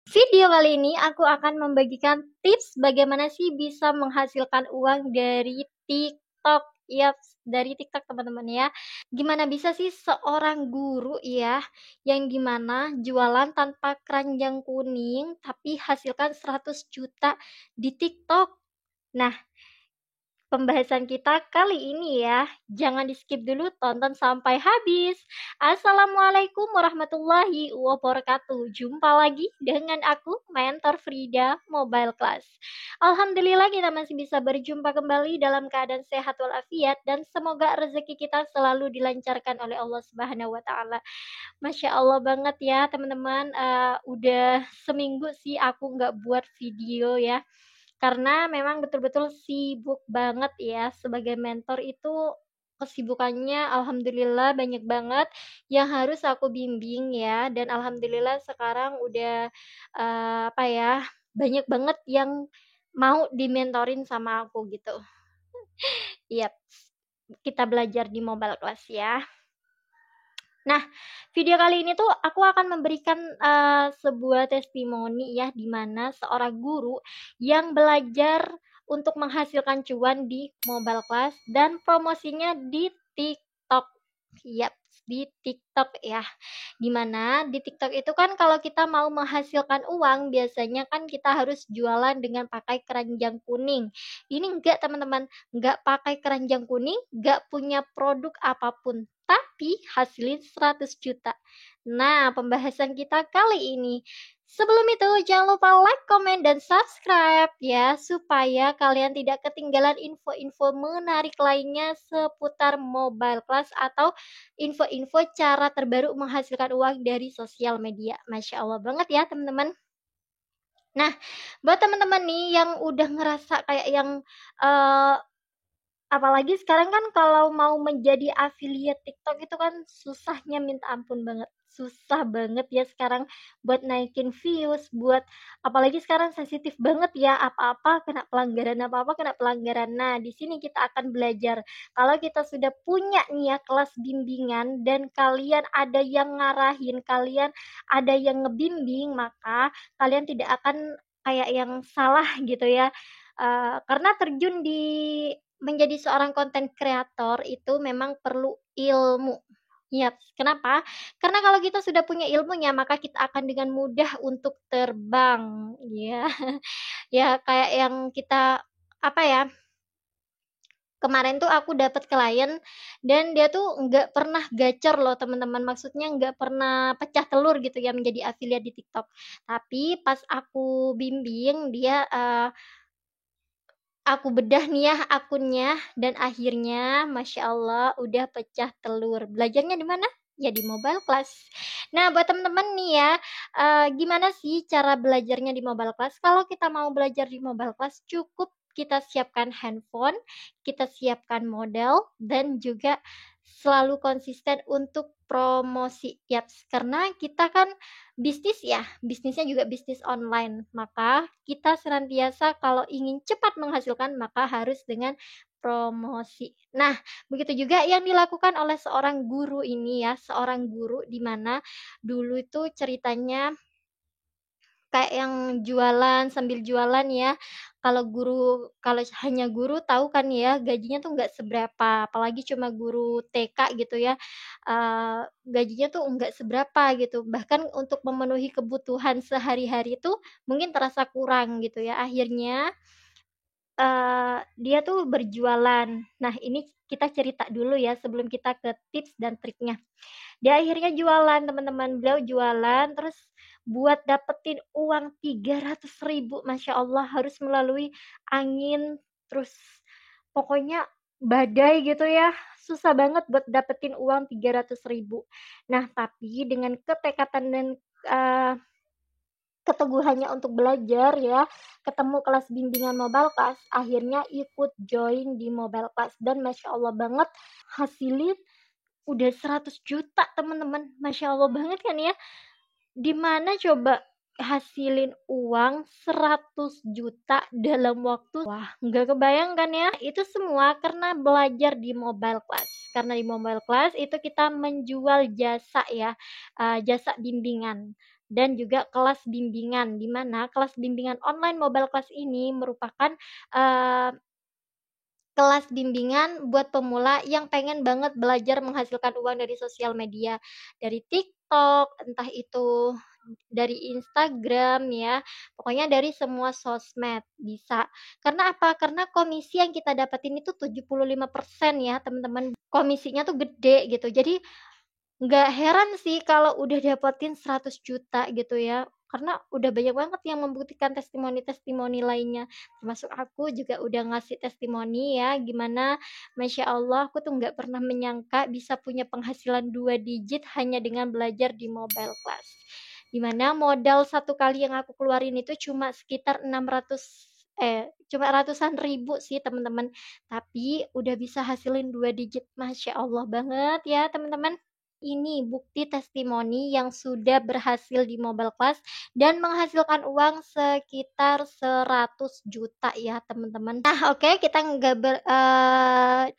Video kali ini aku akan membagikan tips bagaimana sih bisa menghasilkan uang dari TikTok. Yaps, dari TikTok teman-teman ya. Gimana bisa sih seorang guru ya, yang dimana jualan tanpa keranjang kuning tapi hasilkan 100 juta di TikTok. Nah, pembahasan kita kali ini ya, jangan di-skip dulu, tonton sampai habis. Assalamualaikum warahmatullahi wabarakatuh. Jumpa lagi dengan aku, Mentor Frida Mobile Class. Alhamdulillah kita masih bisa berjumpa kembali dalam keadaan sehat walafiat dan semoga rezeki kita selalu dilancarkan oleh Allah Subhanahu wa taala. Masya Allah banget ya teman-teman, udah seminggu sih aku nggak buat video ya, karena memang betul-betul sibuk banget ya, sebagai mentor itu kesibukannya alhamdulillah banyak banget yang harus aku bimbing ya, dan alhamdulillah sekarang udah, apa ya, banyak banget yang mau dimentorin sama aku gitu. Yap, kita belajar di Mobile Class ya. Nah, video kali ini tuh aku akan memberikan, sebuah testimoni ya, di mana seorang guru yang belajar untuk menghasilkan cuan di Mobile Class dan promosinya di TikTok. Yap, di TikTok ya. Di mana di TikTok itu kan kalau kita mau menghasilkan uang, biasanya kan kita harus jualan dengan pakai keranjang kuning. Ini enggak teman-teman, enggak pakai keranjang kuning, enggak punya produk apapun, tapi hasilin 100 juta. Nah, pembahasan kita kali ini. Sebelum itu, jangan lupa like, komen, dan subscribe ya, supaya kalian tidak ketinggalan info-info menarik lainnya seputar Mobile Class atau info-info cara terbaru menghasilkan uang dari sosial media. Masya Allah banget ya teman-teman. Nah, buat teman-teman nih yang udah ngerasa kayak yang uh, apalagi sekarang kan kalau mau menjadi affiliate TikTok itu kan susahnya minta ampun banget. Susah banget ya sekarang buat naikin views, buat apalagi sekarang sensitif banget ya, apa-apa kena pelanggaran, apa-apa kena pelanggaran. Nah, di sini kita akan belajar. Kalau kita sudah punya nih ya kelas bimbingan dan kalian ada yang ngarahin, kalian ada yang ngebimbing, maka kalian tidak akan kayak yang salah gitu ya. Karena terjun di menjadi seorang konten kreator itu memang perlu ilmu. Ya, kenapa? Karena kalau kita sudah punya ilmunya, maka kita akan dengan mudah untuk terbang, ya. Ya, kayak yang kita apa ya? Kemarin tuh aku dapat klien dan dia tuh nggak pernah gacor loh teman-teman, maksudnya nggak pernah pecah telur gitu ya menjadi affiliate di TikTok. Tapi pas aku bimbing dia, aku bedah nih ya akunnya dan akhirnya Masya Allah udah pecah telur. Belajarnya di mana? Ya di Mobile Class. Nah, buat teman-teman nih ya, gimana sih cara belajarnya di Mobile Class? Kalau kita mau belajar di Mobile Class cukup kita siapkan handphone, kita siapkan modal dan juga selalu konsisten untuk promosi. Yaps, karena kita kan bisnis ya, bisnisnya juga bisnis online. Maka kita senantiasa kalau ingin cepat menghasilkan maka harus dengan promosi. Nah, begitu juga yang dilakukan oleh seorang guru ini ya, seorang guru di mana dulu itu ceritanya kayak yang jualan sambil jualan ya. Kalau hanya guru tahu kan ya gajinya tuh nggak seberapa, apalagi cuma guru TK gitu ya, gajinya tuh nggak seberapa gitu, bahkan untuk memenuhi kebutuhan sehari-hari itu mungkin terasa kurang gitu ya. Akhirnya dia tuh berjualan. Nah, ini kita cerita dulu ya sebelum kita ke tips dan triknya. Dia akhirnya jualan teman-teman, beliau jualan terus buat dapetin uang 300.000, Masya Allah harus melalui angin, terus pokoknya badai gitu ya, susah banget buat dapetin uang 300.000. Nah, tapi dengan ketekatan dan uh, keteguhannya untuk belajar ya, ketemu kelas bimbingan Mobile Class, akhirnya ikut join di Mobile Class dan Masya Allah banget hasilin udah 100 juta teman-teman. Masya Allah banget kan ya. Dimana coba hasilin uang 100 juta dalam waktu, wah nggak kebayang kan ya. Itu semua karena belajar di Mobile Class. Karena di Mobile Class itu kita menjual jasa ya, jasa bimbingan. dan juga kelas bimbingan, di mana kelas bimbingan online mobile class ini merupakan, eee, kelas bimbingan buat pemula yang pengen banget belajar menghasilkan uang dari sosial media, dari TikTok, entah itu dari Instagram ya, pokoknya dari semua sosmed bisa. Karena apa? Karena komisi yang kita dapetin itu 75% ya teman-teman, komisinya tuh gede gitu. Jadi nggak heran sih kalau udah dapetin 100 juta gitu ya, karena udah banyak banget yang membuktikan testimoni-testimoni lainnya, termasuk aku juga udah ngasih testimoni ya, gimana Masya Allah aku tuh nggak pernah menyangka bisa punya penghasilan 2 digit hanya dengan belajar di mobile class. Dimana modal satu kali yang aku keluarin itu cuma sekitar 600, cuma ratusan ribu sih teman-teman, tapi udah bisa hasilin 2 digit, Masya Allah banget ya teman-teman. Ini bukti testimoni yang sudah berhasil di mobile class dan menghasilkan uang sekitar 100 juta ya teman-teman. Nah oke kita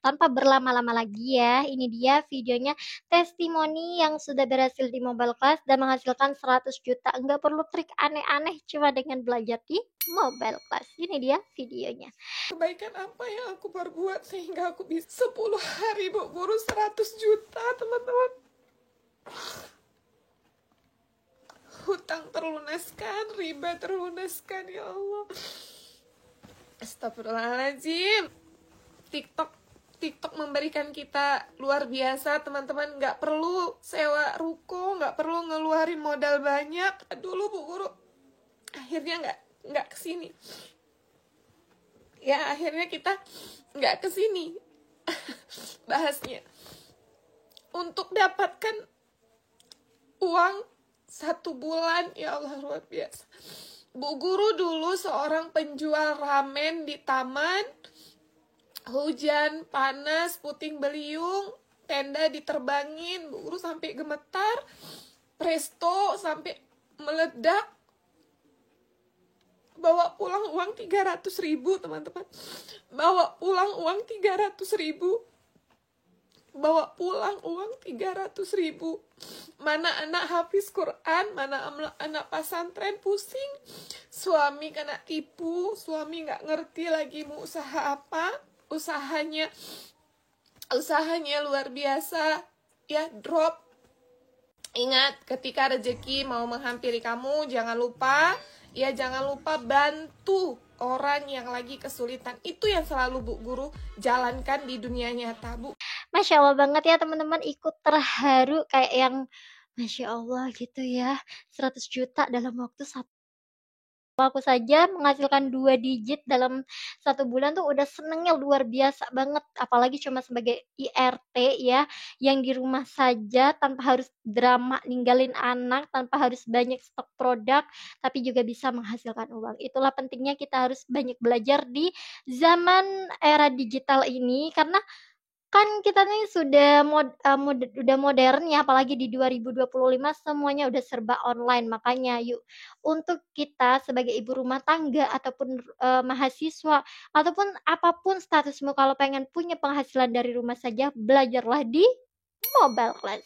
tanpa berlama-lama lagi ya, ini dia videonya testimoni yang sudah berhasil di mobile class dan menghasilkan 100 juta. Enggak perlu trik aneh-aneh, cuma dengan belajar di mobile class. Ini dia videonya. Kebaikan apa yang aku perbuat sehingga aku bisa 10 hari Bu Guru 100 juta teman-teman. Hutang terlunaskan, riba terlunaskan, ya Allah. Astagfirullahaladzim. TikTok memberikan kita luar biasa teman-teman. Gak perlu sewa ruko, gak perlu ngeluarin modal banyak. Dulu Bu Guru akhirnya gak kesini. Ya akhirnya kita gak kesini bahasnya. Untuk dapatkan uang 1 bulan, ya Allah luar biasa. Bu Guru dulu seorang penjual ramen di taman, hujan, panas, puting beliung, tenda diterbangin, Bu Guru sampai gemetar, presto sampai meledak, bawa pulang uang 300.000 teman-teman, bawa pulang uang 300.000, bawa pulang uang 300.000. Mana anak hafiz Quran, mana anak pesantren pusing, suami kena tipu, suami nggak ngerti lagi mau usaha apa, usahanya luar biasa ya, drop. Ingat, ketika rezeki mau menghampiri kamu, jangan lupa bantu orang yang lagi kesulitan. Itu yang selalu Bu Guru jalankan di dunia nyata, Bu. Masya Allah banget ya teman-teman, ikut terharu kayak yang Masya Allah gitu ya, 100 juta dalam waktu aku saja menghasilkan 2 digit dalam 1 bulan tuh udah senengnya luar biasa banget, apalagi cuma sebagai IRT ya, yang di rumah saja tanpa harus drama ninggalin anak, tanpa harus banyak stok produk, tapi juga bisa menghasilkan uang. Itulah pentingnya kita harus banyak belajar di zaman era digital ini, karena kan kita nih udah modern ya, apalagi di 2025 semuanya udah serba online. Makanya yuk, untuk kita sebagai ibu rumah tangga ataupun, mahasiswa, ataupun apapun statusmu kalau pengen punya penghasilan dari rumah saja, belajarlah di mobile class.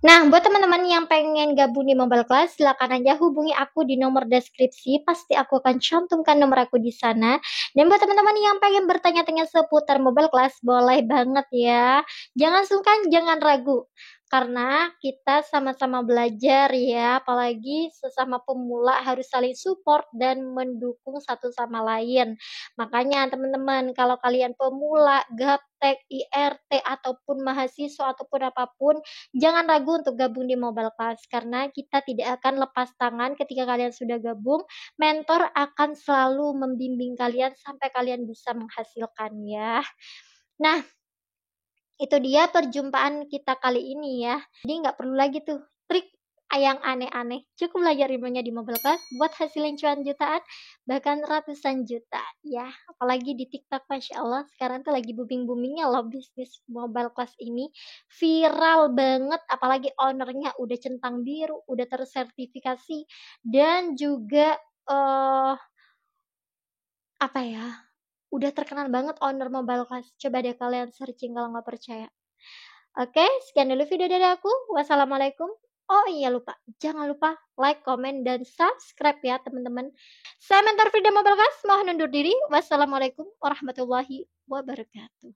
Nah, buat teman-teman yang pengen gabung di mobile class, silakan aja hubungi aku di nomor deskripsi. Pasti aku akan cantumkan nomor aku di sana. Dan buat teman-teman yang pengen bertanya-tanya seputar mobile class, boleh banget ya. Jangan sungkan, jangan ragu. Karena kita sama-sama belajar ya, apalagi sesama pemula harus saling support dan mendukung satu sama lain. Makanya teman-teman, kalau kalian pemula, gaptek, IRT, ataupun mahasiswa, ataupun apapun, jangan ragu untuk gabung di mobile class, karena kita tidak akan lepas tangan ketika kalian sudah gabung. Mentor akan selalu membimbing kalian sampai kalian bisa menghasilkan ya. Nah, itu dia perjumpaan kita kali ini ya. Jadi nggak perlu lagi tuh trik yang aneh-aneh. Cukup belajar ilmunya di mobile class buat hasilin cuan jutaan, bahkan ratusan juta ya. Apalagi di TikTok, Masya Allah sekarang tuh lagi booming-boomingnya loh bisnis mobile class ini. Viral banget, apalagi ownernya udah centang biru, udah tersertifikasi, dan juga apa ya, udah terkenal banget owner mobile class. Coba deh kalian searching kalau nggak percaya. Oke, sekian dulu video dari aku. Wassalamualaikum Oh iya lupa, jangan lupa like, komen, dan subscribe ya teman-teman. Saya Mentor Frida Mobilcast, mohon undur diri. Wassalamualaikum warahmatullahi wabarakatuh.